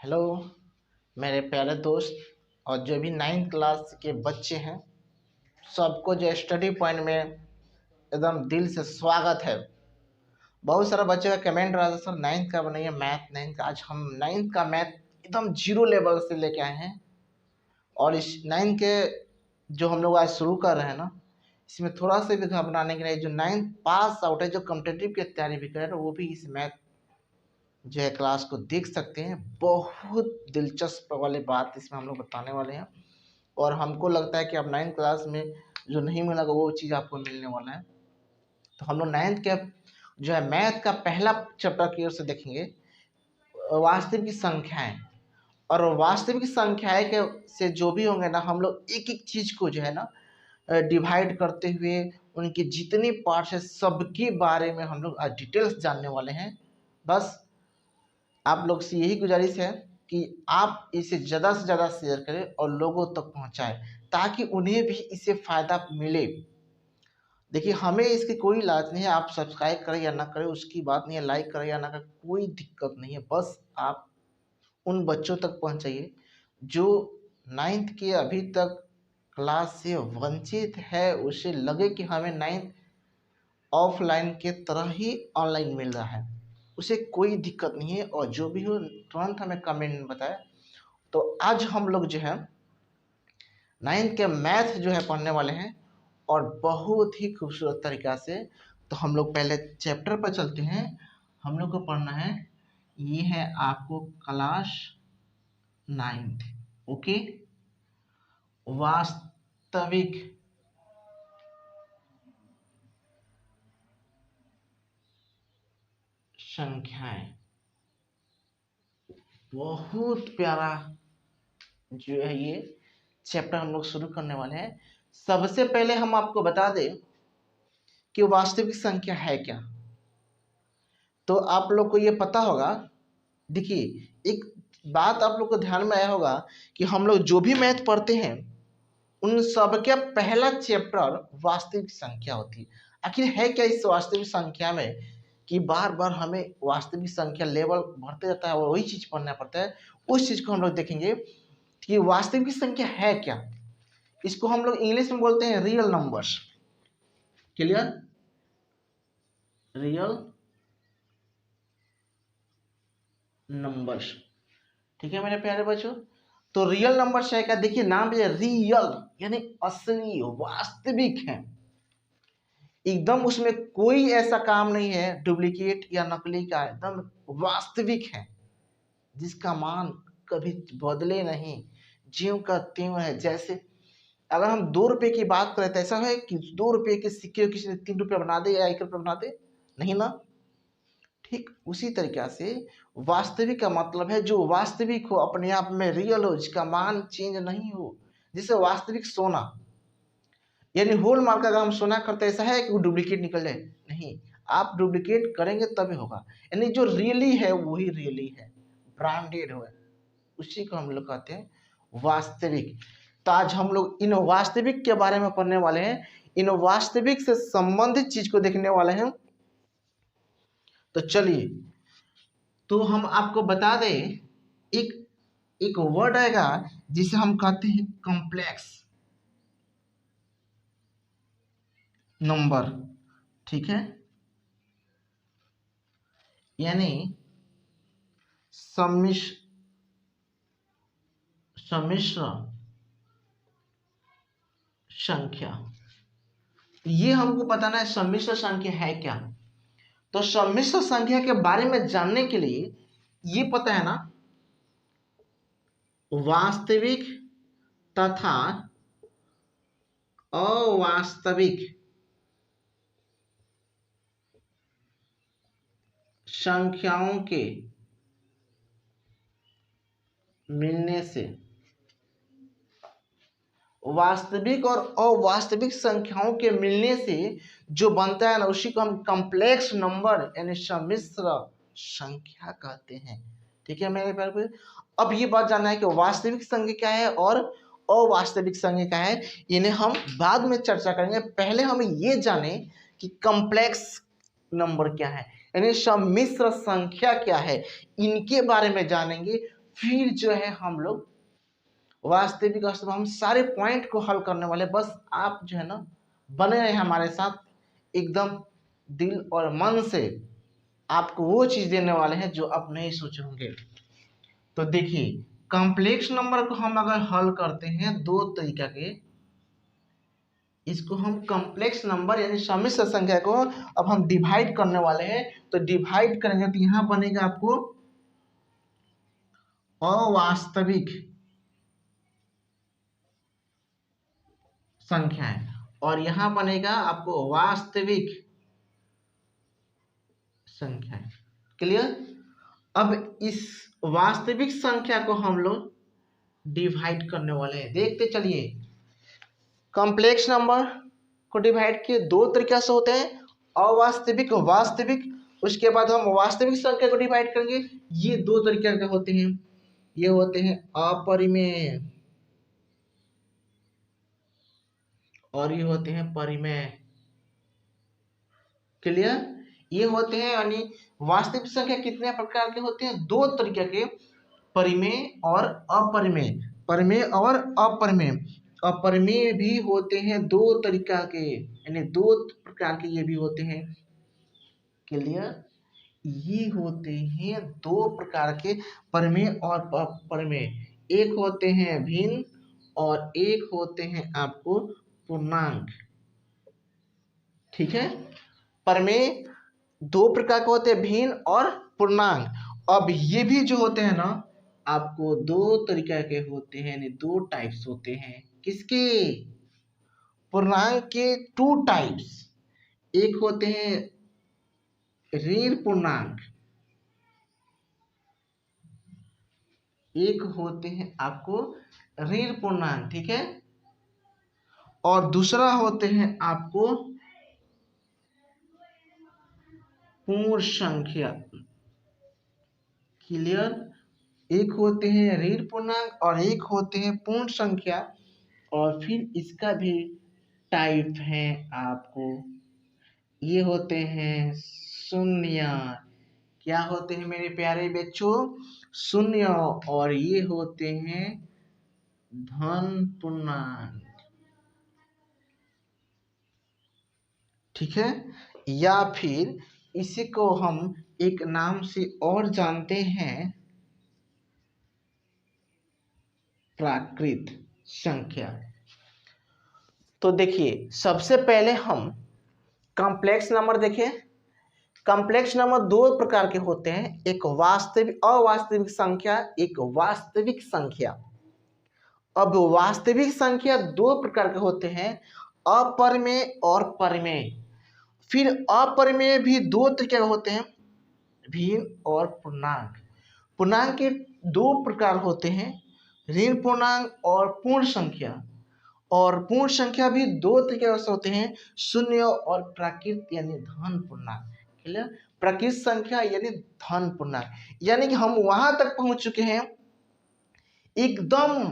Hello मेरे प्यारे दोस्त और जो भी 9th क्लास के बच्चे हैं, सबको जो स्टडी पॉइंट में एकदम दिल से स्वागत है। बहुत सारा बच्चे का कमेंट रहा था, सर 9th का बनाइए मैथ 9th का। आज हम 9th का मैथ एकदम जीरो लेवल से लेके आए हैं और इस 9th के जो हम लोग आज शुरू कर रहे हैं ना, इसमें थोड़ा सा भी घबराने के लिए जो 9th पास आउट है, जो कॉम्पिटिटिव की तैयारी भी कर रहे हैं, वो भी इस मैथ जो है क्लास को देख सकते हैं। बहुत दिलचस्प वाली बात इसमें हम लोग बताने वाले हैं और हमको लगता है कि अब 9th क्लास में जो नहीं मिलेगा वो चीज़ आपको मिलने वाला है। तो हम लोग 9th के जो है मैथ का पहला चैप्टर की ओर से देखेंगे, वास्तविक संख्याएं। और वास्तविक संख्याएं के से जो भी होंगे ना, हम लोग एक एक चीज़ को जो है ना डिवाइड करते हुए उनके जितने पार्ट्स है सबके बारे में हम लोग आज डिटेल्स जानने वाले हैं। बस आप लोग से यही गुजारिश है कि आप इसे ज़्यादा से ज़्यादा शेयर करें और लोगों तक पहुंचाएं ताकि उन्हें भी इससे फ़ायदा मिले। देखिए, हमें इसकी कोई लाज नहीं है, आप सब्सक्राइब करें या ना करें उसकी बात नहीं है, लाइक करें या ना करें कोई दिक्कत नहीं है। बस आप उन बच्चों तक पहुंचाइए जो 9th के अभी तक क्लास से वंचित है, उसे लगे कि हमें 9th ऑफलाइन के तरह ही ऑनलाइन मिल रहा है, उसे कोई दिक्कत नहीं है। और जो भी हो तुरंत हमें कमेंट में बताए। तो आज हम लोग जो है 9th के मैथ जो है पढ़ने वाले हैं और बहुत ही खूबसूरत तरीक़ा से। तो हम लोग पहले चैप्टर पर चलते हैं। हम लोग को पढ़ना है, ये है आपको क्लास 9th, ओके। वास्तविक संख्याएं, बहुत प्यारा जो है ये चैप्टर हम लोग शुरू करने वाले हैं। सबसे पहले हम आपको बता दें कि वास्तविक संख्या है क्या। तो आप लोग को ये पता होगा, देखिए एक बात आप लोग को ध्यान में आया होगा कि हम लोग जो भी मैथ पढ़ते हैं उन सब का पहला चैप्टर वास्तविक संख्या होती है। आखिर है क्या इस वास्तविक संख्या में कि बार बार हमें वास्तविक संख्या लेवल बढ़ते जाता है और वही चीज़ पढ़ना पड़ता है। उस चीज़ को हम लोग देखेंगे कि वास्तविक संख्या है क्या। इसको हम लोग इंग्लिश में बोलते हैं real numbers. Clear? Real numbers, ठीक है मेरे प्यारे बच्चों। तो रियल नंबर्स है क्या? देखिए नाम भी रियल यानी असली, वास्तविक है एकदम, उसमें कोई ऐसा काम नहीं है डुप्लीकेट या नकली का, एकदम वास्तविक है जिसका मान कभी बदले नहीं, ज्यों का त्यों है। जैसे अगर हम 2 रुपए की बात करें तो ऐसा है कि 2 रुपए के सिक्के किसी ने 3 रुपये बना दे या 1 रुपये बना दे, नहीं ना। ठीक उसी तरीक़ा से वास्तविक का मतलब है जो वास्तविक हो, अपने आप में रियल हो, जिसका मान चेंज नहीं हो। जैसे वास्तविक सोना यानी होल मार्क, अगर हम सोना करते ऐसा है कि वो डुप्लीकेट निकल जाए, नहीं, आप डुप्लीकेट करेंगे तभी होगा। यानी जो रियली है वही रियली है, ब्रांडेड हो, उसी को हम लोग कहते हैं वास्तविक। तो आज हम लोग इन वास्तविक के बारे में पढ़ने वाले हैं, इन वास्तविक से संबंधित चीज को देखने वाले हैं। तो चलिए, तो हम आपको बता दें, एक वर्ड आएगा जिसे हम कहते हैं कॉम्प्लेक्स नंबर, ठीक है, यानी सम्मिश्र संख्या। ये हमको बताना है सम्मिश्र संख्या है क्या। तो सम्मिश्र संख्या के बारे में जानने के लिए ये पता है ना, वास्तविक तथा अवास्तविक संख्याओं के मिलने से, वास्तविक और अवास्तविक संख्याओं के मिलने से जो बनता है ना, उसी को हम कॉम्प्लेक्स नंबर यानी सम्मिश्र संख्या कहते हैं। ठीक है मेरे प्यारे। अब ये बात जानना है कि वास्तविक संख्या क्या है और अवास्तविक संख्या क्या है, इन्हें हम बाद में चर्चा करेंगे। पहले हम ये जाने कि कॉम्प्लेक्स नंबर क्या है यानी सम्मिश्र संख्या क्या है, इनके बारे में जानेंगे, फिर जो है हम लोग वास्तविक अवस्था हम सारे पॉइंट को हल करने वाले। बस आप जो है ना बने रहे हमारे साथ, एकदम दिल और मन से आपको वो चीज देने वाले हैं जो आप नहीं सोचे होंगे। तो देखिए, कॉम्प्लेक्स नंबर को हम अगर हल करते हैं दो तरीका के, इसको हम कॉम्प्लेक्स नंबर यानी सम्मिश्र संख्या को अब हम डिवाइड करने वाले हैं। तो डिवाइड करेंगे तो यहां बनेगा आपको अवास्तविक संख्याएं और यहां बनेगा आपको वास्तविक संख्याएं। क्लियर? अब इस वास्तविक संख्या को हम लोग डिवाइड करने वाले हैं। देखते चलिए, कॉम्प्लेक्स नंबर को डिवाइड के दो तरीके से होते हैं, अवास्तविक वास्तविक। उसके बाद हम वास्तविक संख्या को डिवाइड करेंगे, ये दो तरीके के होते हैं, ये होते हैं अपरिमेय और ये होते हैं परिमेय। क्लियर? ये होते हैं यानी वास्तविक संख्या कितने प्रकार के होते हैं? दो तरीके के, परिमेय और अपरिमेय। परिमेय और अपरिमेय। अपरिमेय भी होते हैं दो तरीका के, यानी दो प्रकार के ये भी होते हैं। क्लियर? ये होते हैं दो प्रकार के, परिमेय और अपरिमेय। एक होते हैं भिन्न और एक होते हैं आपको पूर्णांक। ठीक है? परिमेय दो प्रकार के होते हैं, भिन्न और पूर्णांक। अब ये भी जो होते हैं ना आपको दो तरीका के होते हैं, यानी दो टाइप्स होते हैं। किसके? पूर्णांक के टू टाइप्स। एक होते हैं ऋण पूर्णांक, एक होते हैं आपको ऋण पूर्णांक। ठीक है? और दूसरा होते हैं आपको पूर्ण संख्या। क्लियर? एक होते हैं ऋण पूर्णांक और एक होते हैं पूर्ण संख्या। और फिर इसका भी टाइप है आपको, ये होते हैं शून्य। क्या होते हैं मेरे प्यारे बच्चों? शून्य। और ये होते हैं धन पूर्णांक। ठीक है? या फिर इसी को हम एक नाम से और जानते हैं, प्राकृत संख्या। तो देखिए, सबसे पहले हम कॉम्प्लेक्स नंबर देखें। कॉम्प्लेक्स नंबर दो प्रकार के होते हैं, एक वास्तविक अवास्तविक संख्या, एक वास्तविक संख्या। अब वास्तविक संख्या दो प्रकार के होते हैं, अपरिमेय और परिमेय। फिर अपरिमेय भी दो तरीके के होते हैं, भिन्न और पूर्णांक। पूर्णांक के दो प्रकार होते हैं, ऋण पूर्णांक और पूर्ण संख्या। और पूर्ण संख्या भी दो तरीके से होते हैं, शून्य और प्राकृत यानी धन पूर्णांक। क्लियर? प्राकृत संख्या यानी धन पूर्णांक, यानी कि हम वहां तक पहुंच चुके हैं, एकदम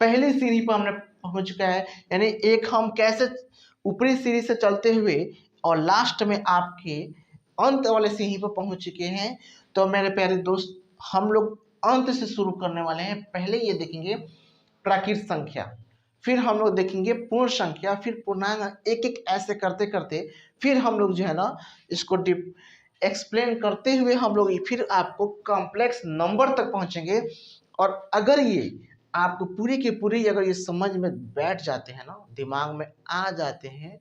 पहली सीढ़ी पर हमने पहुंच चुका है। यानी एक हम कैसे ऊपरी सीढ़ी से चलते हुए और लास्ट में आपके अंत वाले सीढ़ी पर पहुंच चुके हैं। तो मेरे प्यारे दोस्त, हम लोग अंत से शुरू करने वाले हैं। पहले ये देखेंगे प्राकृत संख्या, फिर हम लोग देखेंगे पूर्ण संख्या, फिर पूर्णांक, एक एक ऐसे करते करते फिर हम लोग जो है ना इसको एक्सप्लेन करते हुए हम लोग फिर आपको कॉम्प्लेक्स नंबर तक पहुंचेंगे। और अगर ये आपको पूरी की पूरी अगर ये समझ में बैठ जाते हैं ना, दिमाग में आ जाते हैं,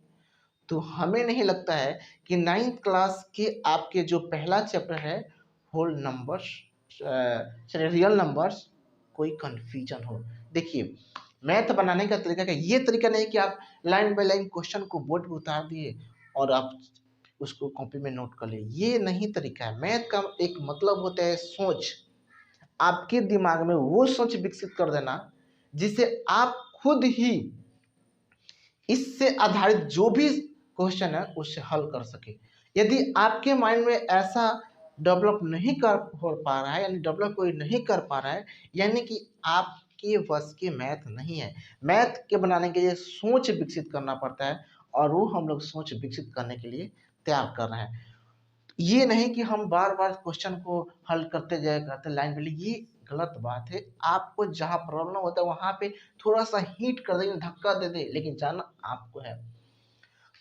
तो हमें नहीं लगता है कि 9th क्लास के आपके जो पहला चैप्टर है होल नंबर्स, रियल नंबर्स, कोई कंफ्यूजन हो। देखिए, मैथ बनाने का तरीका क्या, ये तरीका नहीं कि आप लाइन बाय लाइन क्वेश्चन को बोर्ड पे उतार दिए और आप उसको कॉपी में नोट कर ले, ये नहीं तरीका है। मैथ का एक मतलब होता है सोच, आपके दिमाग में वो सोच विकसित कर देना जिससे आप खुद ही इससे आधारित जो भी क्वेश्चन है उससे हल कर सके। यदि आपके माइंड में ऐसा डेवलप नहीं कर हो पा रहा है, यानी डेवलप कोई नहीं कर पा रहा है, यानी कि आपके बस के मैथ नहीं है। मैथ के बनाने के लिए सोच विकसित करना पड़ता है और वो हम लोग सोच विकसित करने के लिए तैयार कर रहे हैं। ये नहीं कि हम बार बार क्वेश्चन को हल करते जाए, करते लाइन पे, ये गलत बात है। आपको जहाँ प्रॉब्लम होता है वहाँ पे थोड़ा सा हिट कर देंगे, धक्का दे दे, लेकिन जाना आपको है।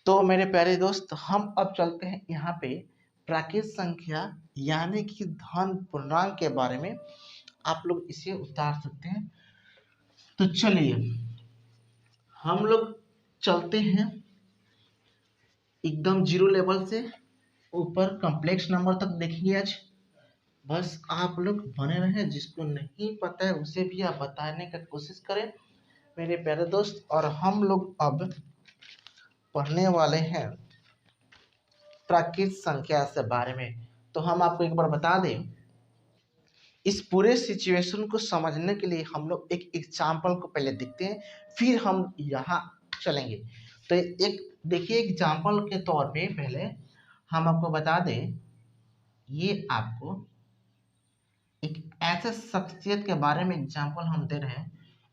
तो मेरे प्यारे दोस्त, हम अब चलते हैं यहाँ पे प्राकृत संख्या यानी कि धन पूर्णांक के बारे में। आप लोग इसे उतार सकते हैं। तो चलिए हम लोग चलते हैं एकदम जीरो लेवल से ऊपर कॉम्प्लेक्स नंबर तक देखेंगे आज। बस आप लोग बने रहें, जिसको नहीं पता है उसे भी आप बताने का कोशिश करें मेरे प्यारे दोस्त। और हम लोग अब पढ़ने वाले हैं प्राकृत संख्या से बारे में। तो हम आपको एक बार बता दें, इस पूरे सिचुएशन को समझने के लिए हम लोग एक एग्जाम्पल को पहले देखते हैं, फिर हम यहाँ चलेंगे। तो एक देखिए, एग्जाम्पल के तौर पे पहले हम आपको बता दें, ये आपको एक ऐसे शख्सियत के बारे में एग्जाम्पल हम दे रहे हैं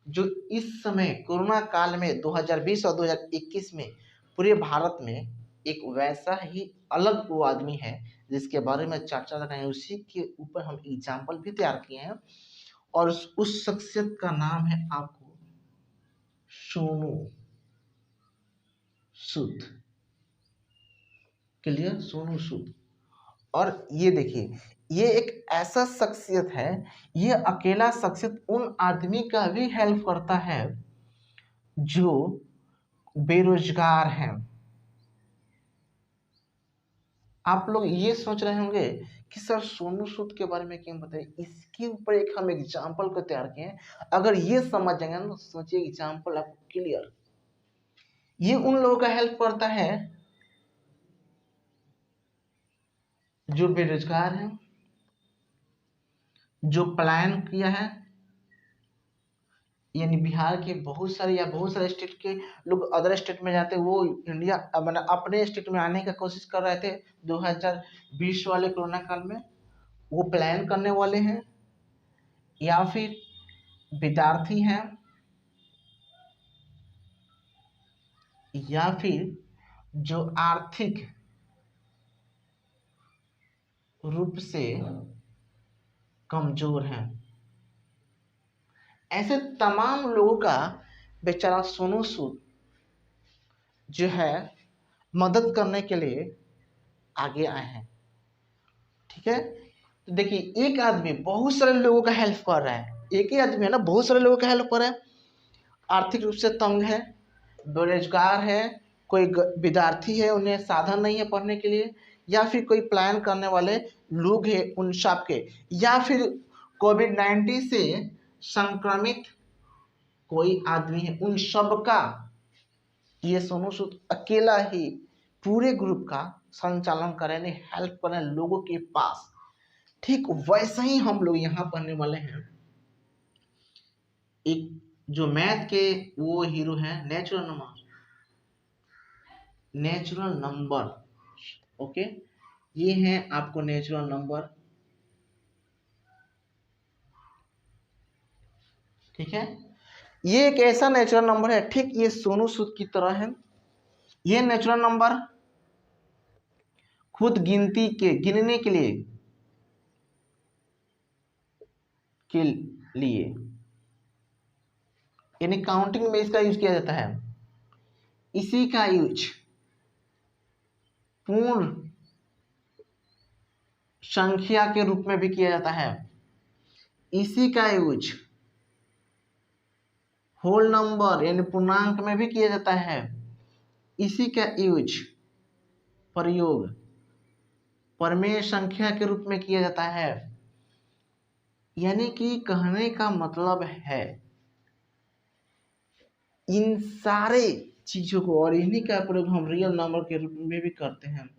जो इस समय कोरोना काल में 2020 और 2021 में पूरे भारत में एक वैसा ही अलग वो आदमी है जिसके बारे में चर्चा कर रहे हैं। उसी के ऊपर हम एग्जाम्पल भी तैयार किए हैं और उस शख्सियत का नाम है आपको सोनू सूद। क्लियर? सोनू सूद। और ये देखिए, ये एक ऐसा शख्सियत है, ये अकेला शख्सियत उन आदमी का भी हेल्प करता है जो बेरोजगार हैं। आप लोग ये सोच रहे होंगे कि सर सोनू सूद के बारे में क्यों बताइए, इसके ऊपर एक हम एग्जाम्पल को तैयार किए हैं। अगर ये समझ जाएंगे ना तो सोचिए एग्जाम्पल आपको क्लियर। ये उन लोगों का हेल्प करता है जो बेरोजगार हैं, जो पलायन किया है, यानी बिहार के बहुत सारे स्टेट के लोग अदर स्टेट में जाते, वो इंडिया मतलब अपने स्टेट में आने का कोशिश कर रहे थे 2020 वाले कोरोना काल में, वो प्लान करने वाले हैं। या फिर विद्यार्थी हैं, या फिर जो आर्थिक रूप से कमजोर हैं, ऐसे तमाम लोगों का बेचारा सोनू सूद जो है मदद करने के लिए आगे आए हैं। ठीक है? तो देखिए, एक आदमी बहुत सारे लोगों का हेल्प कर रहा है, एक ही आदमी है ना, बहुत सारे लोगों का हेल्प कर रहा है। आर्थिक रूप से तंग है, बेरोजगार है, कोई विद्यार्थी है उन्हें साधन नहीं है पढ़ने के लिए, या फिर कोई प्लान करने वाले लोग हैं उन सब के, या फिर कोविड-19 से संक्रमित कोई आदमी है, उन सब का ये सोनू सूद अकेला ही पूरे ग्रुप का संचालन करें, हेल्प करें लोगों के पास। ठीक वैसे ही हम लोग यहाँ पढ़ने वाले हैं एक जो मैथ के वो हीरो हैं, नेचुरल नंबर। ओके, ये हैं आपको नेचुरल नंबर। ठीक है, ये एक ऐसा नेचुरल नंबर है, ठीक ये सोनू सूद की तरह है। ये नेचुरल नंबर खुद गिनने के लिए यानी काउंटिंग में इसका यूज किया जाता है। इसी का यूज पूर्ण संख्या के रूप में भी किया जाता है। इसी का यूज होल नंबर यानी पूर्णांक में भी किया जाता है। इसी का यूज प्रयोग परमेय संख्या के रूप में किया जाता है। यानी कि कहने का मतलब है इन सारे चीजों को और इन्हीं का प्रयोग हम रियल नंबर के रूप में भी करते हैं।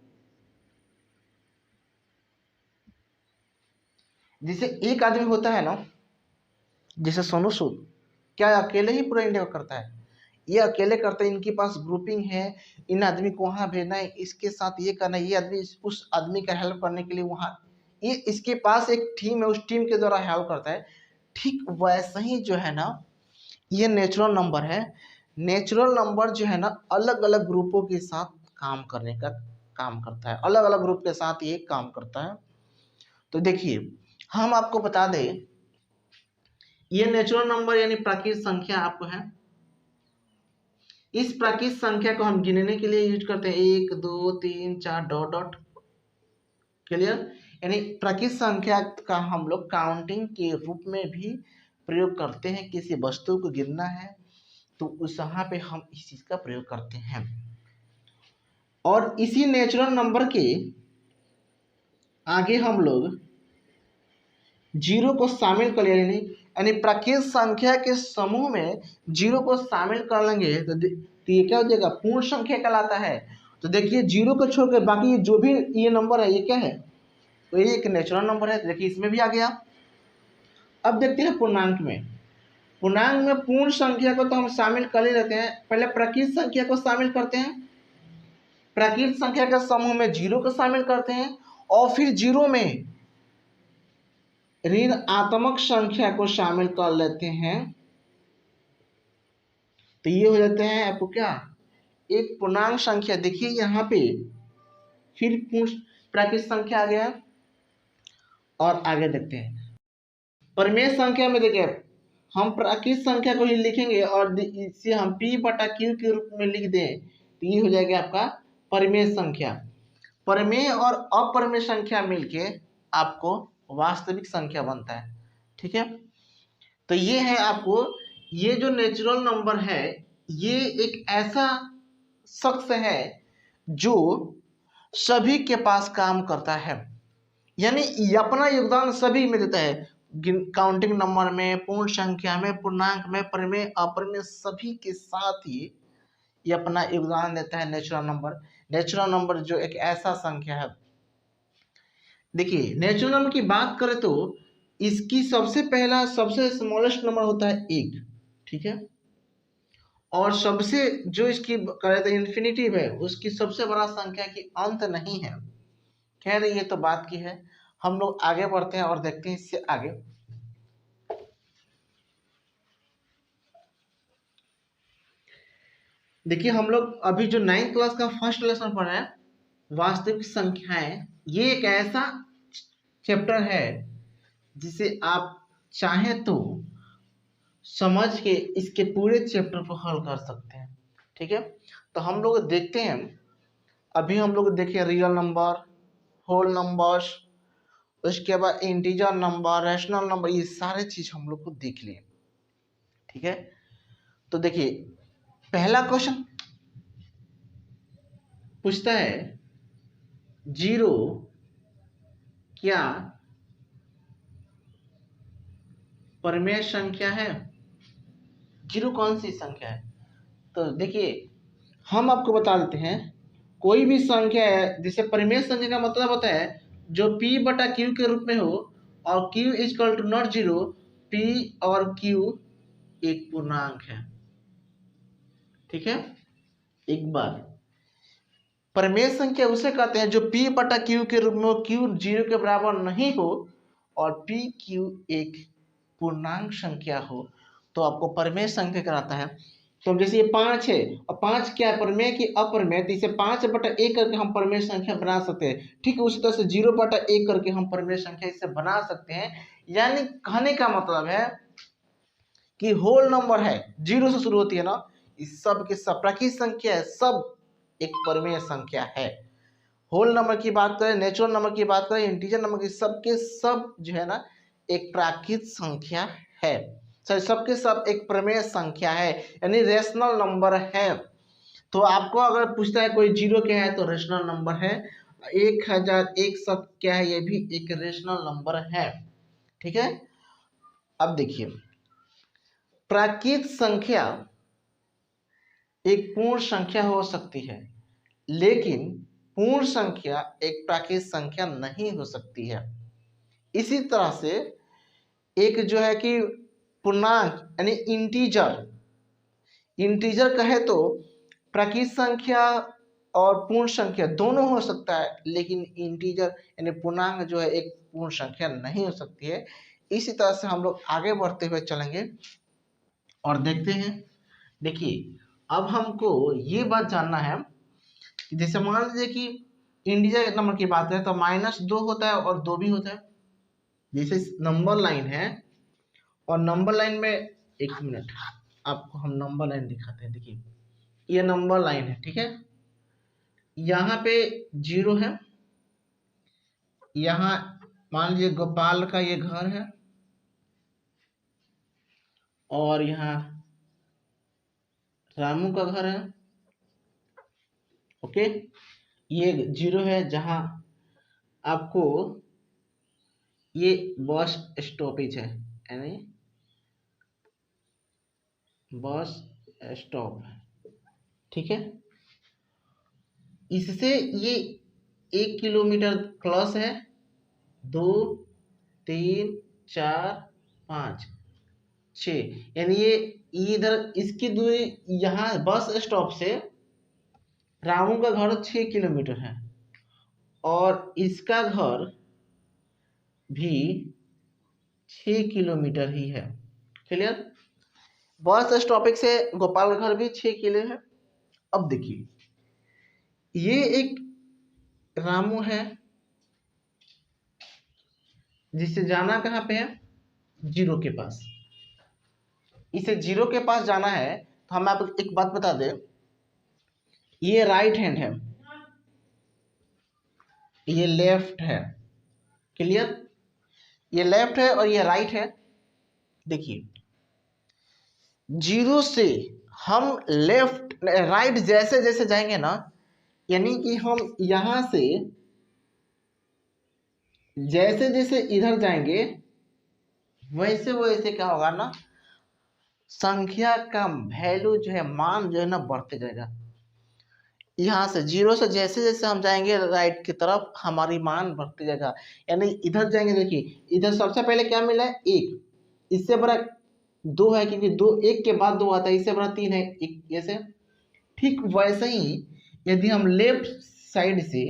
जैसे एक आदमी होता है ना, जैसे सोनू सूद, क्या अकेले ही पूरा इंडिया करता है? ये अकेले करते हैं, इनके पास ग्रुपिंग है, इन आदमी को वहां भेजना है, इसके साथ ये करना है, ये आदमी उस आदमी का हेल्प करने के लिए वहां, ये इसके पास एक टीम है, उस टीम के द्वारा हेल्प करता है। ठीक वैसे ही जो है ना, ये नेचुरल नंबर है। नेचुरल नंबर जो है ना, अलग अलग ग्रुपों के साथ काम करने का काम करता है, अलग अलग ग्रुप के साथ ये काम करता है। तो देखिए, हम आपको बता दें ये नेचुरल नंबर यानी प्राकृतिक संख्या आपको है। इस प्राकृतिक संख्या को हम गिनने के लिए यूज करते हैं 1 2 3 4 डॉट डॉट। क्लियर? यानी प्राकृतिक संख्या का हम लोग काउंटिंग के रूप में भी प्रयोग करते हैं। किसी वस्तु को गिनना है तो उस यहाँ पे हम इस चीज का प्रयोग करते हैं। और इसी नेचुरल नंबर के आगे हम लोग जीरो को शामिल कर लेंगे, यानी प्राकृतिक संख्या के समूह में जीरो को शामिल कर लेंगे तो ये क्या हो जाएगा, पूर्ण संख्या कहलाता है। तो देखिए जीरो को छोड़कर बाकी जो भी ये नंबर है ये क्या है, तो ये एक नेचुरल नंबर है। देखिए इसमें भी आ गया। अब देखते हैं पूर्णांक में। पूर्णांक में पूर्ण संख्या को तो हम शामिल कर ही रहते हैं, पहले प्राकृतिक संख्या को शामिल करते हैं। प्राकृतिक संख्या के समूह में जीरो को शामिल करते हैं और फिर जीरो में ऋणात्मक संख्या को शामिल कर लेते हैं। तो ये हो जाते हैं आपको क्या, एक पूर्णांक संख्या। देखिए यहाँ पे फिर प्राकृतिक संख्या आ गया। और आगे देखते हैं परिमेय संख्या में। देखिए हम प्राकृतिक संख्या को ही लिखेंगे और इसे हम p बटा q के रूप में लिख दें तो ये हो जाएगा आपका परिमेय संख्या। परिमेय और अपरिमेय संख्या मिलके आपको वास्तविक संख्या बनता है। ठीक है, तो ये है आपको, ये जो नेचुरल नंबर है ये एक ऐसा शख्स है जो सभी के पास काम करता है, यानी अपना योगदान सभी में देता है। काउंटिंग नंबर में, पूर्ण संख्या में, पूर्णांक में, परिमेय अपरिमेय सभी के साथ ही ये अपना योगदान देता है नेचुरल नंबर। नेचुरल नंबर जो एक ऐसा संख्या है, देखिए नेचुरल नंबर की बात करें तो इसकी सबसे पहला सबसे स्मॉलेस्ट नंबर होता है 1। ठीक है, और सबसे जो इसकी करें तो इन्फिनिटिव है, उसकी सबसे बड़ा संख्या की अंत नहीं है। खैर ये तो बात की है, हम लोग आगे बढ़ते हैं और देखते हैं इससे आगे। देखिए हम लोग अभी जो 9th क्लास का फर्स्ट लेसन पढ़ रहे हैं वास्तविक संख्याएं, ये एक ऐसा चैप्टर है जिसे आप चाहें तो समझ के इसके पूरे चैप्टर को हल कर सकते हैं। ठीक है, तो हम लोग देखते हैं। अभी हम लोग देखे रियल नंबर, होल नंबर्स, उसके बाद इंटीजर नंबर, रैशनल नंबर, ये सारे चीज हम लोग को देख लिए। ठीक है, तो देखिए पहला क्वेश्चन पूछता है जीरो क्या परिमेय संख्या है? जीरो कौन सी संख्या है? तो देखिए हम आपको बता देते हैं, कोई भी संख्या है जिसे परिमेय संख्या का मतलब होता है जो p बटा q के रूप में हो और q equal to not zero, p और q एक पूर्णांक है। ठीक है, एक बार परिमेय संख्या उसे कहते हैं जो p बटा q के रूप में हो, q जीरो के बराबर नहीं हो और p q एक पूर्णांक संख्या हो तो आपको परिमेय संख्या कहलाता है। तो जैसे ये 5 है और 5 क्या है, परिमेय की अपरिमेय, तो इसे 5 बटा 1 करके हम परिमेय संख्या बना सकते हैं। ठीक है, उसी तरह से 0 बटा 1 करके हम परिमेय संख्या इसे बना सकते हैं। यानी कहने का मतलब है कि होल नंबर है, 0 से शुरू होती है ना, इस सब के सब प्राकृतिक संख्या है, सब एक परिमेय संख्या है। होल नंबर की बात करें, नेचुरल नंबर की बात करें, इंटीजर नंबर की, सब के सब जो है ना एक प्राकृतिक संख्या है। सबके सब एक प्रमेय संख्या है, यानी रेशनल नंबर है। तो आपको अगर पूछता है कोई जीरो क्या है तो रेशनल नंबर है। 1001 क्या है, ये भी एक रेशनल नंबर है। ठीक है, अब देखिए प्राकृतिक संख्या एक पूर्ण संख्या हो सकती है, लेकिन पूर्ण संख्या एक प्राकृतिक संख्या नहीं हो सकती है। इसी तरह से एक जो है कि पूर्णांक यानी इंटीजर कहे तो प्राकृतिक संख्या और पूर्ण संख्या दोनों हो सकता है, लेकिन इंटीजर यानी पूर्णांक जो है एक पूर्ण संख्या नहीं हो सकती है। इसी तरह से हम लोग आगे बढ़ते हुए चलेंगे और देखते हैं। देखिए अब हमको ये बात जानना है कि जैसे मान लीजिए कि इंटीजर नंबर की बात है तो -2 होता है और 2 भी होता है। जैसे नंबर लाइन है और नंबर लाइन में, एक मिनट आपको हम नंबर लाइन दिखाते हैं। देखिए ये नंबर लाइन है, ठीक है। यहाँ पे 0 है, यहाँ मान लीजिए गोपाल का ये घर है, और यहाँ रामू का घर है। ओके, ये 0 है जहां आपको ये बस स्टॉपेज है, यानी बस स्टॉप, ठीक है। इससे ये 1 किलोमीटर प्लस है, 2 3 4 5 6, यानी ये इधर इसकी दूरी यहाँ बस स्टॉप से रामू का घर 6 किलोमीटर है, और इसका घर भी 6 किलोमीटर ही है। क्लियर। बस स्टॉपिंग से गोपाल का घर भी 6 किलो है। अब देखिए ये एक रामू है जिसे जाना कहाँ पे है, 0 के पास। इसे 0 के पास जाना है, तो हम आपको एक बात बता दें, ये राइट हैंड है, ये लेफ्ट है। क्लियर। ये लेफ्ट है और ये राइट है। देखिए 0 से हम लेफ्ट राइट जैसे जैसे जाएंगे ना, यानी कि हम यहां से जैसे जैसे इधर जाएंगे, वैसे वैसे क्या होगा ना, संख्या का वैल्यू जो है, मान जो है ना, बढ़ते जाएगा। यहाँ से 0 से जैसे जैसे हम जाएंगे राइट की तरफ, हमारी मान बढ़ती जाएगा। यानी इधर जाएंगे, देखिए इधर सबसे पहले क्या मिला है, 1, इससे बड़ा 2 है, क्योंकि 2 1 के बाद 2 आता है, इससे बड़ा 3 है, एक जैसे। ठीक वैसे ही यदि हम लेफ्ट साइड से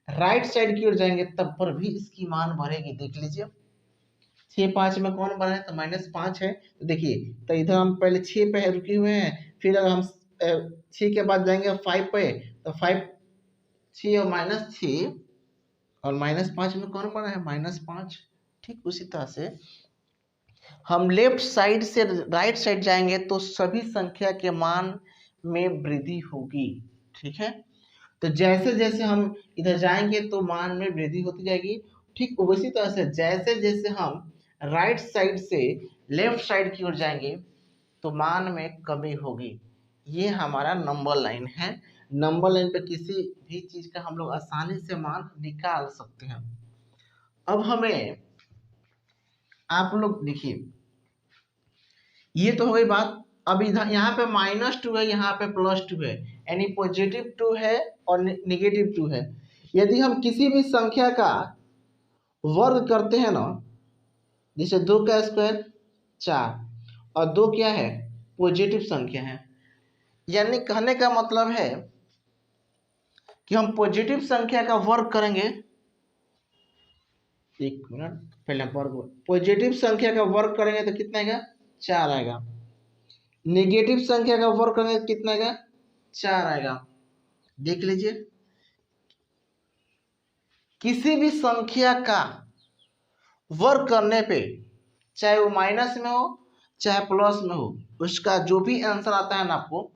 राइट साइड की ओर जाएंगे, तब पर भी इसकी मान बढ़ेगी। देख लीजिए 6 5 में कौन बढ़ा है, तो -5 है। तो देखिए, तो इधर हम पहले 6 पे रुके हुए हैं, फिर अगर हम 6 के बाद जाएंगे 5 पे, तो 5 6 और -6, और -5 में कौन बढ़ा है, -5। ठीक उसी तरह से हम लेफ्ट साइड से राइट साइड जाएंगे तो सभी संख्या के मान में वृद्धि होगी। ठीक है, तो जैसे जैसे हम इधर जाएंगे तो मान में वृद्धि होती जाएगी। ठीक उसी तरह से जैसे जैसे हम राइट साइड से लेफ्ट साइड की ओर जाएंगे तो मान में कमी होगी। ये हमारा नंबर लाइन है। नंबर लाइन पे किसी भी चीज का हम लोग आसानी से मान निकाल सकते हैं। अब हमें आप लोग देखिए, ये तो हो गई बात। अब इधर यहाँ पे -2 है, यहाँ पे +2 है, यानी +2 है और -2 है। यदि हम किसी भी संख्या का वर्ग करते हैं ना, जैसे 2 का स्क्वायर 4, और 2 क्या है, पॉजिटिव संख्या है, यानी कहने का मतलब है कि हम पॉजिटिव संख्या का वर्ग करेंगे। एक मिनट, पहले वर्ग, पॉजिटिव संख्या का वर्ग करेंगे तो कितना आएगा, 4 आएगा। नेगेटिव संख्या का वर्ग करेंगे तो कितना आएगा, 4 आएगा। देख लीजिए, किसी भी संख्या का वर्ग करने पे, चाहे वो माइनस में हो चाहे प्लस में हो, उसका जो भी आंसर आता है ना आपको,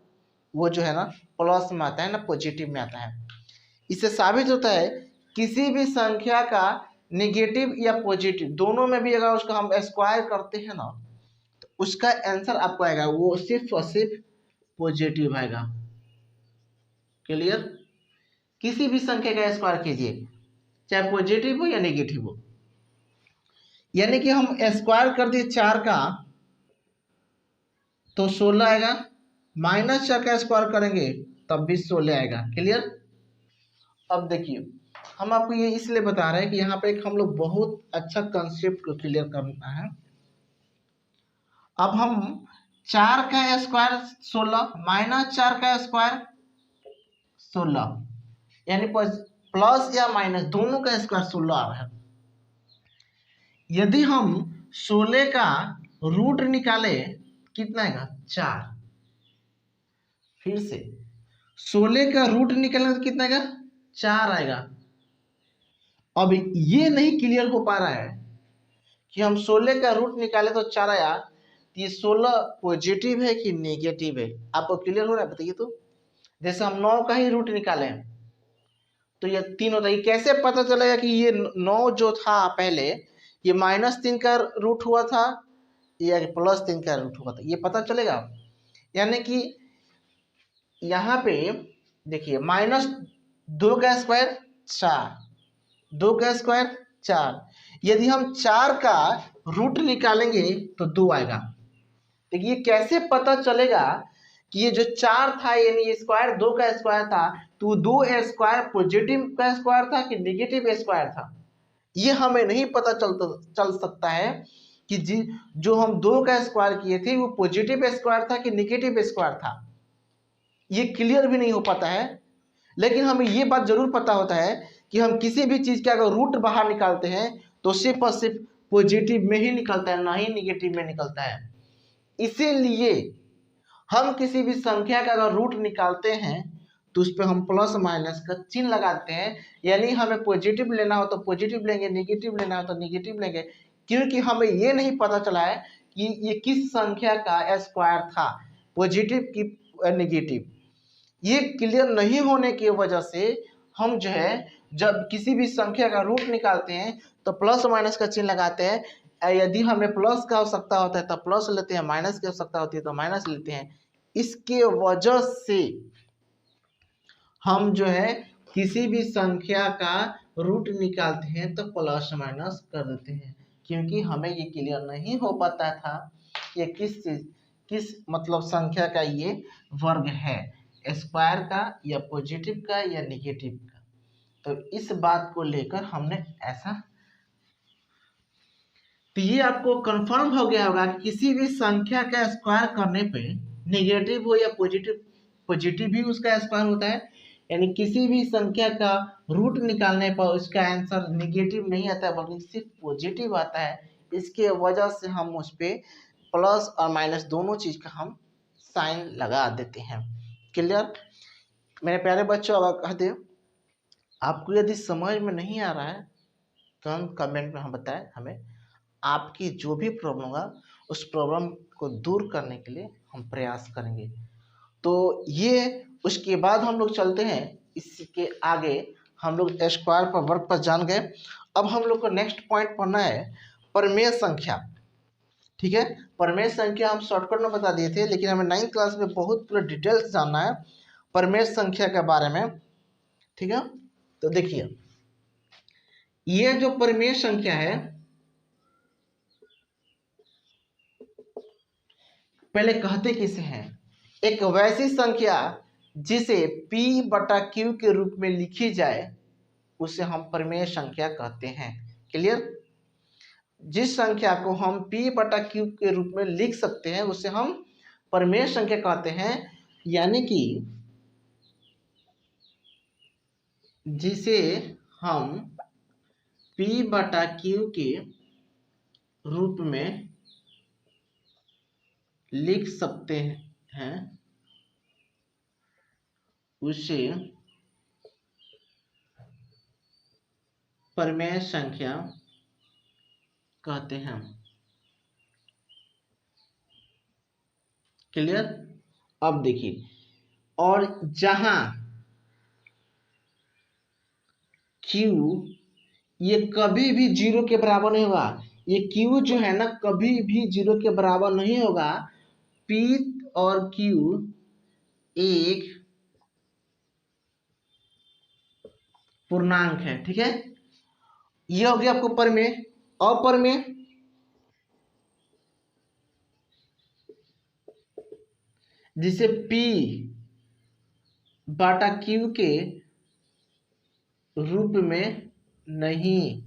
वो जो है ना प्लस में आता है ना पॉजिटिव में आता है। इससे साबित होता है किसी भी संख्या का नेगेटिव या पॉजिटिव दोनों में भी अगर उसको हम स्क्वायर करते हैं ना, तो उसका आंसर आपको आएगा वो सिर्फ और सिर्फ पॉजिटिव आएगा। क्लियर। किसी भी संख्या का स्क्वायर कीजिए, चाहे पॉजिटिव हो या नेगेटिव हो, यानी कि हम स्क्वायर कर दिए 4 का तो 16 आएगा, -4 का स्क्वायर करेंगे तब भी 16 आएगा। क्लियर। अब देखिए, हम आपको ये इसलिए बता रहे हैं कि यहाँ पे एक हम लोग बहुत अच्छा कंसेप्ट को क्लियर करना है। अब हम 4 का स्क्वायर 16, -4 का स्क्वायर 16, यानी प्लस या माइनस दोनों का स्क्वायर 16 आ रहा है। यदि हम 16 का रूट निकाले कितना आएगा, 4। फिर से 16 का रूट निकालेंगे तो कितना आएगा, 4 आएगा। अब ये नहीं क्लियर हो पा रहा है कि हम 16 का रूट निकाले तो 4 आया, तो ये 16 पॉजिटिव है कि नेगेटिव है? आपको क्लियर हो रहा है? बताइए तो। जैसे हम 9 का ही रूट निकाले तो ये 3 होता है। ये कैसे पता चलेगा कि ये 9 जो था पहले ये -3 का रूट हुआ था या +3 का रूट हुआ था, ये पता चलेगा। यानी कि यहाँ पे देखिए -2 का स्क्वायर 4, 2 का स्क्वायर 4, यदि हम 4 का रूट निकालेंगे तो 2 आएगा। देखिए कैसे पता चलेगा कि ये जो 4 था यानी स्क्वायर 2 का स्क्वायर था, तो 2 स्क्वायर पॉजिटिव का स्क्वायर था कि नेगेटिव स्क्वायर था? ये हमें नहीं पता चल सकता है कि जो हम 2 का स्क्वायर किए थे वो पॉजिटिव स्क्वायर था कि नेगेटिव स्क्वायर था। ये क्लियर भी नहीं हो पाता है। लेकिन हमें ये बात जरूर पता होता है कि हम किसी भी चीज का अगर रूट बाहर निकालते हैं तो सिर्फ और सिर्फ पॉजिटिव में ही निकलता है, ना ही नेगेटिव में निकलता है। इसीलिए हम किसी भी संख्या का अगर रूट निकालते हैं तो उस पर हम प्लस माइनस का चिन्ह लगाते हैं। यानी हमें पॉजिटिव लेना हो तो पॉजिटिव लेंगे, नेगेटिव लेना हो तो नेगेटिव लेंगे, क्योंकि हमें ये नहीं पता चला है कि ये किस संख्या का स्क्वायर था, पॉजिटिव की नेगेटिव। ये क्लियर नहीं होने की वजह से हम जो है जब किसी भी संख्या का रूट निकालते हैं तो प्लस माइनस का चिन्ह लगाते हैं। यदि हमें प्लस का आवश्यकता होता है तो प्लस लेते हैं, माइनस की आवश्यकता होती है तो माइनस लेते हैं। इसके वजह से हम जो है किसी भी संख्या का रूट निकालते हैं तो प्लस माइनस कर देते हैं, क्योंकि हमें ये क्लियर नहीं हो पाता था ये किस मतलब संख्या का ये वर्ग है, स्क्वायर का या पॉजिटिव का या नेगेटिव का। तो इस बात को लेकर हमने ऐसा, तो ये आपको कंफर्म हो गया होगा कि किसी भी संख्या का स्क्वायर करने पे नेगेटिव हो या पॉजिटिव, पॉजिटिव भी उसका स्क्वायर होता है। यानी किसी भी संख्या का रूट निकालने पर उसका आंसर नेगेटिव नहीं आता है बल्कि सिर्फ पॉजिटिव आता है। इसके वजह से हम उस पर प्लस और माइनस दोनों चीज का हम साइन लगा देते हैं। क्लियर मेरे प्यारे बच्चों? अब कहते आपको यदि समझ में नहीं आ रहा है तो हम कमेंट में हम बताएं हमें, आपकी जो भी प्रॉब्लम होगा उस प्रॉब्लम को दूर करने के लिए हम प्रयास करेंगे। तो ये उसके बाद हम लोग चलते हैं इसके आगे, हम लोग स्क्वायर पर वर्ग पर जान गए। अब हम लोग को नेक्स्ट पॉइंट पढ़ना है परमेय संख्या। ठीक है, परमेय संख्या हम शॉर्टकट में बता दिए थे, लेकिन हमें 9th क्लास में बहुत पूरा डिटेल्स जानना है परमेय संख्या के बारे में। ठीक है, तो देखिए ये जो परमेय संख्या है, पहले कहते किसे हैं? एक वैसी संख्या जिसे P/Q के रूप में लिखी जाए उसे हम परमेय संख्या कहते हैं। क्लियर? जिस संख्या को हम P/Q के रूप में लिख सकते हैं उसे हम परमेय संख्या कहते हैं। यानी कि जिसे हम P/Q के रूप में लिख सकते हैं उसे परमेय संख्या कहते हैं। क्लियर? अब देखिए, और जहां Q ये कभी भी 0 के बराबर नहीं होगा, ये Q जो है ना कभी भी 0 के बराबर नहीं होगा। P और Q एक पूर्णांक है। ठीक है, ये हो गया आपको परमेय। अपरमेय, जिसे P/Q के रूप में नहीं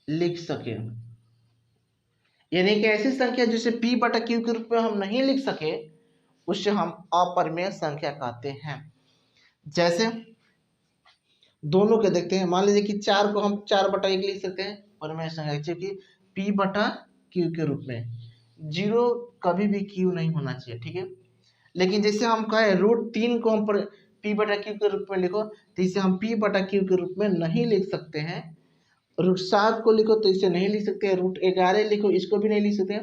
लिख सके, यानी कि ऐसी संख्या जिसे P/Q के रूप में हम नहीं लिख सके उसे हम अपरमेय संख्या कहते हैं। जैसे दोनों के देखते हैं, मान लीजिए कि 4 को हम 4/1 लिख सकते हैं परमेय संख्या, जबकि P/Q के रूप में 0 कभी भी Q नहीं होना चाहिए। ठीक है, लेकिन जैसे हम कहें √3 को हम P/Q के रूप में लिखो, तो इसे हम P/Q के रूप में नहीं लिख सकते हैं, रूट 7 को लिखो तो इसे नहीं लिख सकते, रूट 11 लिखो इसको भी नहीं लिख सकते।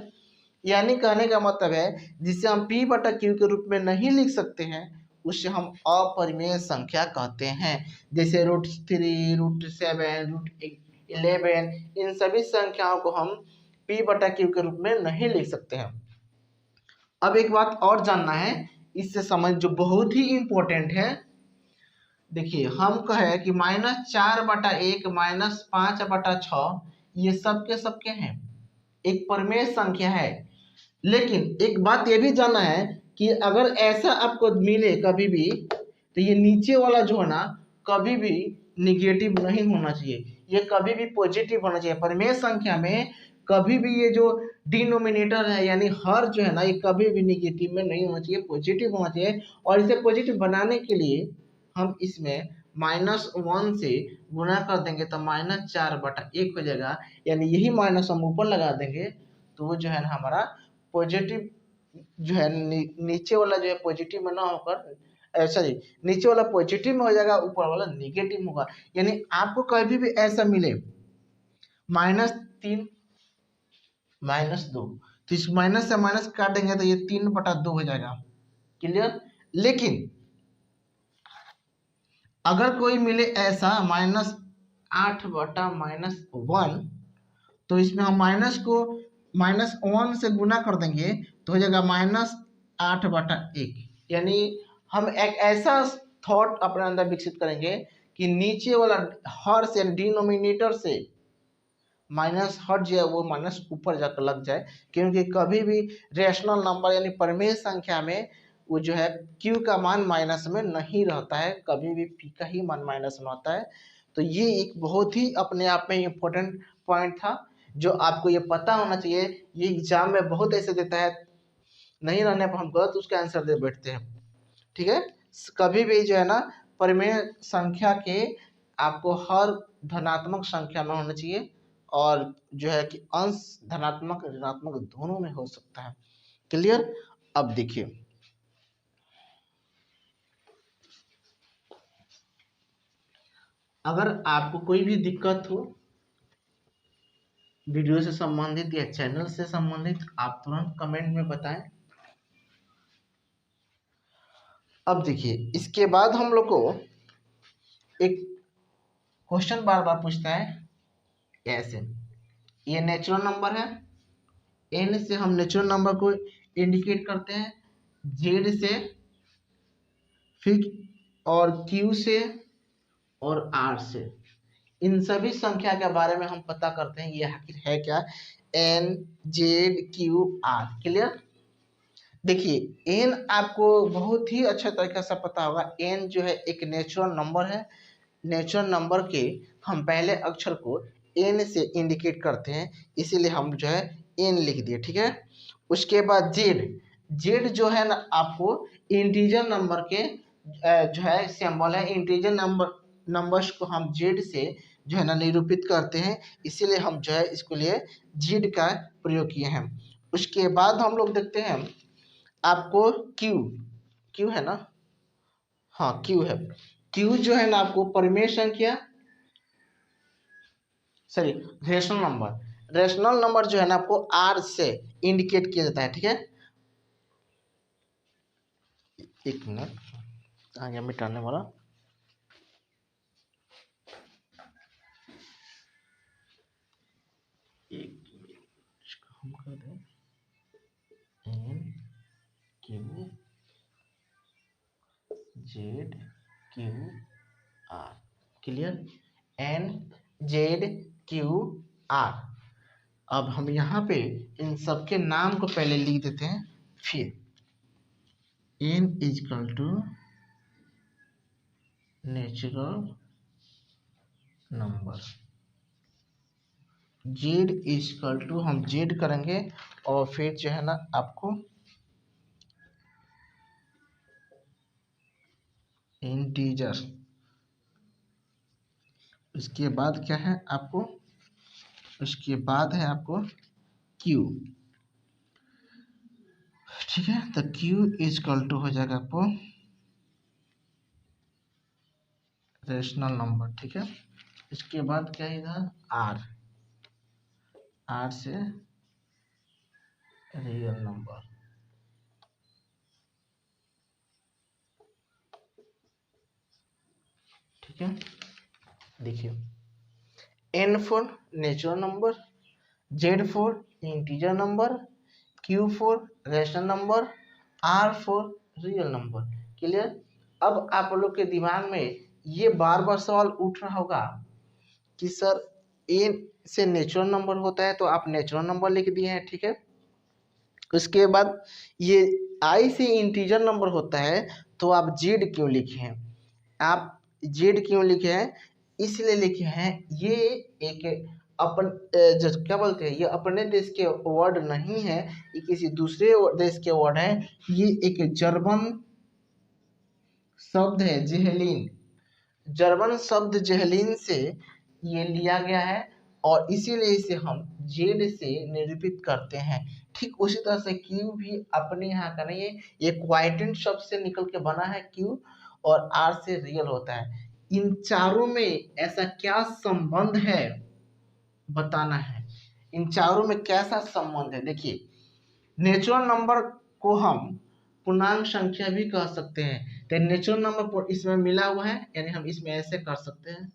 यानी कहने का मतलब है जिसे हम p बटा क्यू के रूप में नहीं लिख सकते हैं उसे हम अपरिमेय संख्या कहते हैं। जैसे रूट 3, रूट 7, रूट 11, इन सभी संख्याओं को हम p बटा क्यू के रूप में नहीं लिख सकते हैं। अब एक बात और जानना है इससे समझ जो बहुत ही इंपॉर्टेंट है। देखिए हम कहे कि -4/1 -5/6 ये सब के हैं, एक परिमेय संख्या है। लेकिन एक बात ये भी जानना है कि अगर ऐसा आपको मिले कभी भी तो ये नीचे वाला जो है ना कभी भी निगेटिव नहीं होना चाहिए, ये कभी भी पॉजिटिव होना चाहिए। परिमेय संख्या में कभी भी ये जो डिनोमिनेटर है यानी हर जो है ना ये कभी भी निगेटिव में नहीं होना चाहिए, पॉजिटिव होना चाहिए। और इसे पॉजिटिव बनाने के लिए हम इसमें -1 से गुणा कर देंगे तो -4/1 हो जाएगा, यानी यही माइनस हम ऊपर लगा देंगे तो वो जो है ना हमारा पॉजिटिव जो है नीचे वाला जो है पॉजिटिव में ना होकर सॉरी नीचे वाला पॉजिटिव में हो जाएगा, ऊपर वाला निगेटिव होगा। यानी आपको कभी भी ऐसा मिले -3 -2 तो इस माइनस से माइनस काटेंगे तो ये 3/2 हो जाएगा। क्लियर। लेकिन अगर कोई मिले ऐसा -8/-1 तो इसमें हम माइनस को -1 से गुना कर देंगे तो हो जाएगा -8/1। यानी हम एक ऐसा थॉट अपने अंदर विकसित करेंगे कि नीचे वाला हर से डिनोमिनेटर से माइनस हट जाए, वो माइनस ऊपर जाकर लग जाए। क्योंकि कभी भी रेशनल नंबर यानी परिमेय संख्या में वो जो है q का मान माइनस में नहीं रहता है, कभी भी p का ही मान माइनस में होता है। तो ये एक बहुत ही अपने आप में इम्पोर्टेंट पॉइंट था जो आपको ये पता होना चाहिए। ये एग्जाम में बहुत ऐसे देता है, नहीं रहने पर हम गलत उसका आंसर दे बैठते हैं। ठीक है, कभी भी जो है ना परिमेय संख्या के आपको हर धनात्मक संख्या में होना चाहिए और जो है कि अंश धनात्मक ऋणात्मक दोनों में हो सकता है। क्लियर। अब देखिए अगर आपको कोई भी दिक्कत हो वीडियो से संबंधित या चैनल से संबंधित आप तुरंत कमेंट में बताएं। अब देखिए इसके बाद हम लोग को एक क्वेश्चन बार बार पूछता है ऐसे, ये नेचुरल नंबर है, n से हम नेचुरल नंबर को इंडिकेट करते हैं, z से, फिर और q से और r से। इन सभी संख्या के बारे में हम पता करते हैं ये आखिर है क्या, n z q r। Clear. देखिए n आपको बहुत ही अच्छा तरीके से पता होगा, n जो है एक नेचुरल नंबर है। नेचुरल नंबर के हम पहले अक्षर को n से इंडिकेट करते हैं, इसीलिए हम जो है n लिख दिए। ठीक है। उसके बाद z जो है ना आपको इंटीजर नंबर के जो है सिंबल है, इंटीजर नंबर्स को हम z से जो है ना निरूपित करते हैं, इसीलिए हम जो है इसके लिए z का प्रयोग किए हैं। उसके बाद हम लोग देखते हैं आपको q है ना, हाँ q है। q जो है ना आपको परिमेय संख्या सॉरी रेशनल नंबर जो है ना आपको r से इंडिकेट किया जाता है। ठीक है, एक मिनट आ गया मिटाने वाला। एक हम कर दें n q z q r। Clear. n z q r। अब हम यहाँ पे इन सबके नाम को पहले लिख देते हैं, फिर n equal to natural number, z equal to हम z करेंगे और फिर जो है ना आपको इंटीजर। उसके बाद क्या है आपको, उसके बाद है आपको q। ठीक है, तो q इजकल टू हो जाएगा आपको रेशनल नंबर। ठीक है, इसके बाद क्या है इधर आर, आर से रियल नंबर। ठीक है, देखिए N for natural number, Z for integer number, Q for rational number, R for real number. Clear. अब आप लोग के दिमाग में ये बार बार सवाल उठ रहा होगा कि सर ए से नेचुरल नंबर होता है तो आप नेचुरल नंबर लिख दिए हैं, ठीक है। उसके बाद ये आई से इंटीजर नंबर होता है तो आप जेड क्यों लिखे हैं, आप जेड क्यों लिखे हैं, इसलिए लिखे हैं ये एक अपन जो क्या बोलते हैं, ये अपने देश के वर्ड नहीं है, ये किसी दूसरे देश के वर्ड है। ये एक जर्मन शब्द है जेहलिन, जर्मन शब्द जेहलिन से ये लिया गया है और इसीलिए इसे हम जेड से निरूपित करते हैं। ठीक उसी तरह से क्यू भी अपने यहाँ का नहीं है, ये क्वाइटेंट शब्द से निकल के बना है क्यू, और आर से रियल होता है। इन चारों में ऐसा क्या संबंध है बताना है, इन चारों में कैसा संबंध है। देखिए नेचुरल नंबर को हम पूर्णांक संख्या भी कह सकते हैं, तो नेचुरल नंबर इसमें मिला हुआ है, यानी हम इसमें ऐसे कर सकते हैं,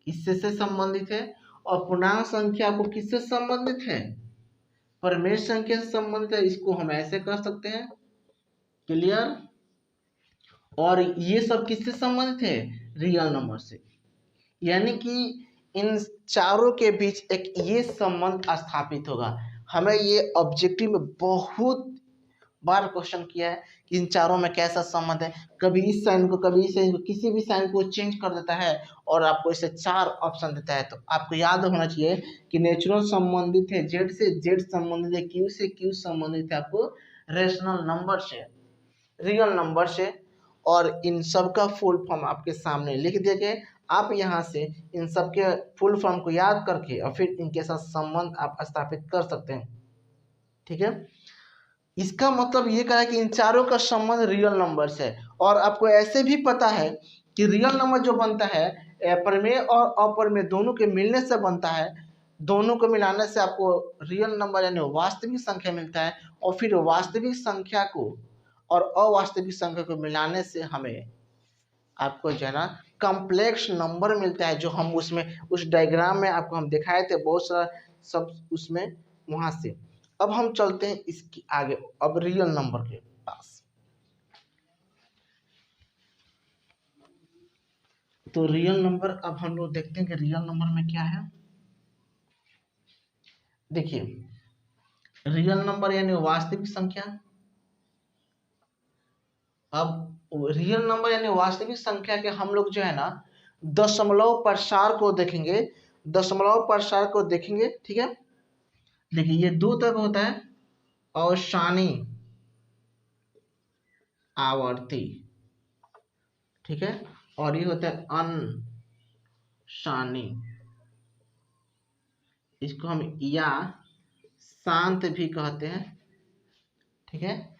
इससे से संबंधित है। और पूर्णांक संख्या को किससे संबंधित है, परमेय संख्या से संबंधित है, इसको हम ऐसे कर सकते हैं। क्लियर। और ये सब किससे संबंधित है, रियल नंबर से। यानी कि इन चारों के बीच एक ये संबंध स्थापित होगा। हमें ये ऑब्जेक्टिव में बहुत बार क्वेश्चन किया है कि इन चारों में कैसा संबंध है, कभी इस साइन को कभी इस साइन को, किसी भी साइन को चेंज कर देता है और आपको इसे 4 ऑप्शन देता है। तो आपको याद होना चाहिए कि नेचुरल संबंधित है जेड से, जेड संबंधित है क्यू से, क्यू संबंधित है आपको रेशनल नंबर से, रियल नंबर से। और इन सब का फुल फॉर्म आपके सामने लिख दिया गया है, आप यहाँ से इन सब के फुल फॉर्म को याद करके और फिर इनके साथ संबंध आप स्थापित कर सकते हैं। ठीक है, इसका मतलब ये कहा कि इन चारों का संबंध रियल नंबर से है। और आपको ऐसे भी पता है कि रियल नंबर जो बनता है प्रमेय और अप्रमेय दोनों के मिलने से बनता है, दोनों को मिलाने से आपको रियल नंबर यानी वास्तविक संख्या मिलता है, और फिर वास्तविक संख्या को और अवास्तविक संख्या को मिलाने से हमें आपको जो है ना कॉम्प्लेक्स नंबर मिलता है, जो हम उसमें उस डायग्राम में आपको हम दिखाए थे बहुत सारा सब उसमें वहां से। अब हम चलते हैं इसकी आगे, अब रियल नंबर के पास। तो रियल नंबर अब हम लोग देखते हैं कि रियल नंबर में क्या है। देखिए रियल नंबर यानी वास्तविक संख्या। अब रियल नंबर यानी वास्तविक संख्या के हम लोग जो है ना दशमलव प्रसार को देखेंगे, दशमलव प्रसार को देखेंगे। ठीक है, देखिए ये दो तरह होता है, अवसानी आवर्ती, ठीक है, और ये होता है अनसानी, इसको हम या शांत भी कहते हैं। ठीक है,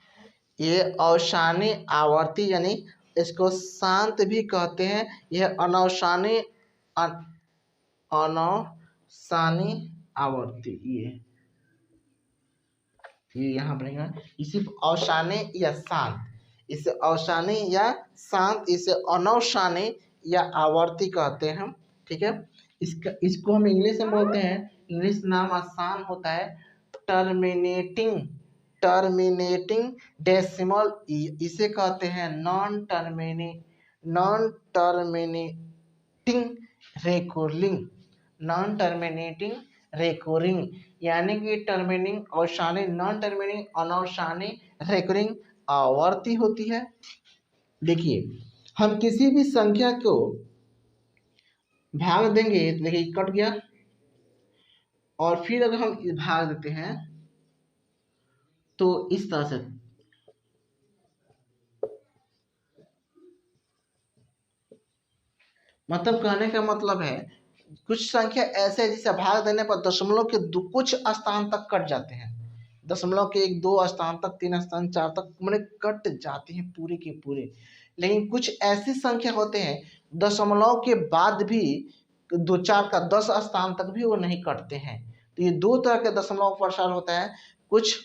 ये अवसानी आवर्ती यानी इसको शांत भी कहते हैं, यह अनवसानी अनवसानी आवर्ती, ये यहाँ बनेगा, इसी अवसानी या शांत, इसे अवसानी या शांत, इसे अनवसानी या आवर्ती कहते हैं। ठीक है, इसको हम इंग्लिश में बोलते हैं, इंग्लिश नाम आसान होता है, टर्मिनेटिंग, टर्मिनेटिंग डेसिमल, इसे कहते हैं non terminating recording, non terminating recording, यानी कि टर्मिनेटिंग अवसानी, नॉन टर्मिनेटिंग अनवसानी, रेकॉर्डिंग आवर्ती होती है। देखिए हम किसी भी संख्या को भाग देंगे, देखिए कट गया, और फिर अगर हम भाग देते हैं तो इस तरह से, मतलब कहने का मतलब है कुछ संख्या ऐसे है जिसे भाग देने पर दशमलव के कुछ स्थान तक कट जाते हैं, दशमलव के 1-2 स्थान तक, 3 स्थान 4 तक मैंने कट जाते हैं पूरे के पूरे। लेकिन कुछ ऐसी संख्या होते हैं दशमलव के बाद भी दो चार का 10 स्थान तक भी वो नहीं कटते हैं। तो ये दो तरह के दशमलव प्रसार होता है, कुछ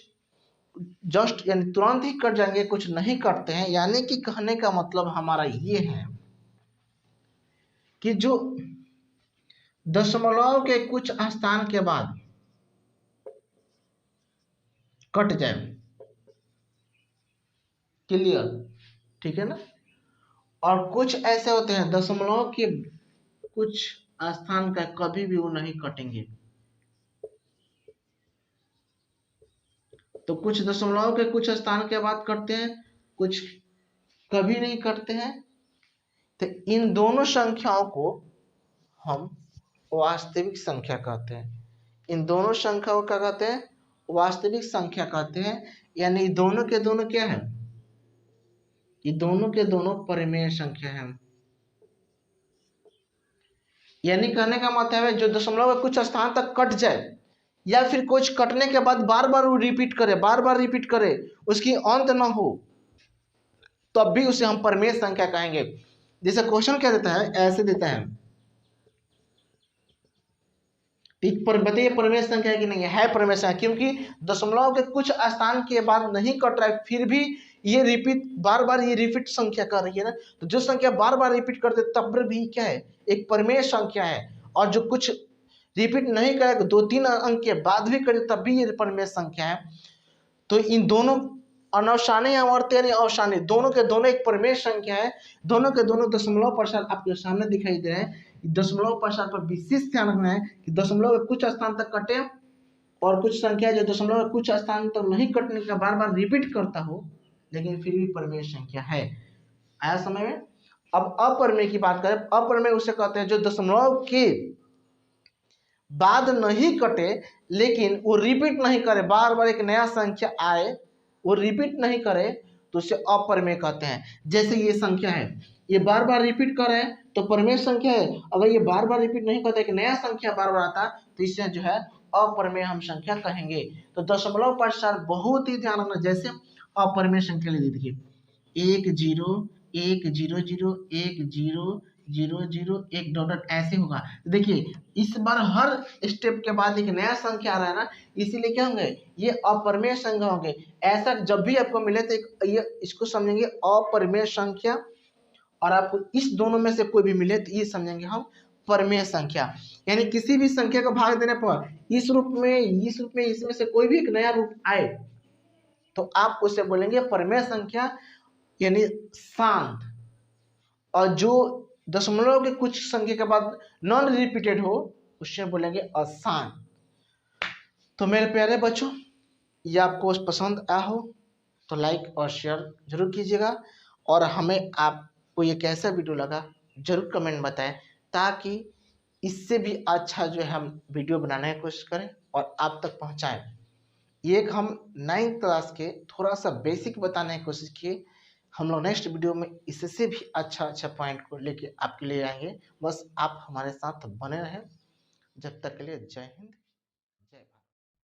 जस्ट यानी तुरंत ही कट जाएंगे, कुछ नहीं कटते हैं। यानी कि कहने का मतलब हमारा ये है कि जो दशमलव के कुछ स्थान के बाद कट जाए, क्लियर, ठीक है ना। और कुछ ऐसे होते हैं दशमलव के कुछ स्थान का कभी भी वो नहीं कटेंगे। तो कुछ दशमलव के कुछ स्थान के बाद कटते हैं, कुछ कभी नहीं कटते हैं। तो इन दोनों संख्याओं को हम वास्तविक संख्या कहते हैं। इन दोनों संख्याओं को क्या कहते हैं? वास्तविक संख्या कहते हैं। यानी दोनों के दोनों क्या है? ये दोनों के दोनों परिमेय संख्या है। यानी कहने का मतलब है जो दशमलव के कुछ स्थान तक कट जाए या फिर कुछ कटने के बाद बार बार वो रिपीट करे, बार बार रिपीट करे, उसकी अंत ना हो, तब भी उसे हम परिमेय संख्या कहेंगे। जैसे क्वेश्चन क्या देता है, ऐसे देता है, बताइए परिमेय संख्या है कि नहीं है? परिमेय संख्या, क्योंकि दशमलव के कुछ स्थान के बाद नहीं कट रहा है, फिर भी ये रिपीट, बार बार ये रिपीट संख्या कर रही है ना। तो जो संख्या बार बार रिपीट करते तब भी क्या है? एक परिमेय संख्या है। और जो कुछ रिपीट नहीं करे, 2-3 अंक के बाद भी करे, तब भी ये परिमेय संख्या है। तो इन दोनों अनवसानी और यानी अवसानी, दोनों के दोनों एक परिमेय संख्या है। दोनों के दोनों दशमलव प्रसार आपके सामने दिखाई दे रहे हैं। दशमलव प्रसार पर विशेष ध्यान रखना है कि दशमलव के कुछ स्थान तक कटे और कुछ संख्या जो दशमलव के कुछ स्थान तक नहीं कटने का बार बार रिपीट करता हो, लेकिन फिर भी परिमेय संख्या है। आया समझ में? अब अपरिमेय की बात करें, अपरिमेय उसे कहते हैं जो दशमलव के बाद नहीं कटे लेकिन वो रिपीट नहीं करे, बार बार एक नया संख्या आए, वो रिपीट नहीं करे, तो उसे अपरिमेय कहते हैं। जैसे ये संख्या है, ये बार बार रिपीट कर रहे हैं तो परिमेय संख्या है। अगर ये बार बार रिपीट नहीं करता, एक नया संख्या बार बार आता, तो इसे जो है अपरिमेय हम संख्या कहेंगे। तो दशमलव प्रसार बहुत ही ध्यान रखना। जैसे अपरिमेय संख्या ले लीजिए, 1 0 1 0 0 1 0 0 0 1 डॉट ऐसे होगा। देखिए इस बार हर स्टेप के बाद एक नया संख्या आ रहा है ना, इसीलिए क्या होंगे? ये अपरिमेय संख्या होंगे। ऐसा जब भी आपको मिले तो ये इसको समझेंगे अपरिमेय संख्या, और आपको इस दोनों में से कोई भी मिले तो ये समझेंगे हम परिमेय संख्या। यानी किसी भी संख्या को भाग देने पर इस रूप में, इस रूप में, इसमें से कोई भी एक नया रूप आए तो आप उसे बोलेंगे परिमेय संख्या, यानी शांत। और जो दशमलव के कुछ संख्या के बाद नॉन रिपीटेड हो उससे बोलेंगे अशांत। तो मेरे प्यारे बच्चों, ये आपको पसंद आया हो तो लाइक और शेयर जरूर कीजिएगा, और हमें आपको ये कैसा वीडियो लगा जरूर कमेंट बताएं, ताकि इससे भी अच्छा जो है हम वीडियो बनाने की कोशिश करें और आप तक पहुंचाएं। एक हम 9th क्लास के थोड़ा सा बेसिक बताने की कोशिश किए, हम लोग नेक्स्ट वीडियो में इससे भी अच्छा पॉइंट को लेके आपके लिए आएंगे। बस आप हमारे साथ बने रहें। जब तक के लिए जय हिंद।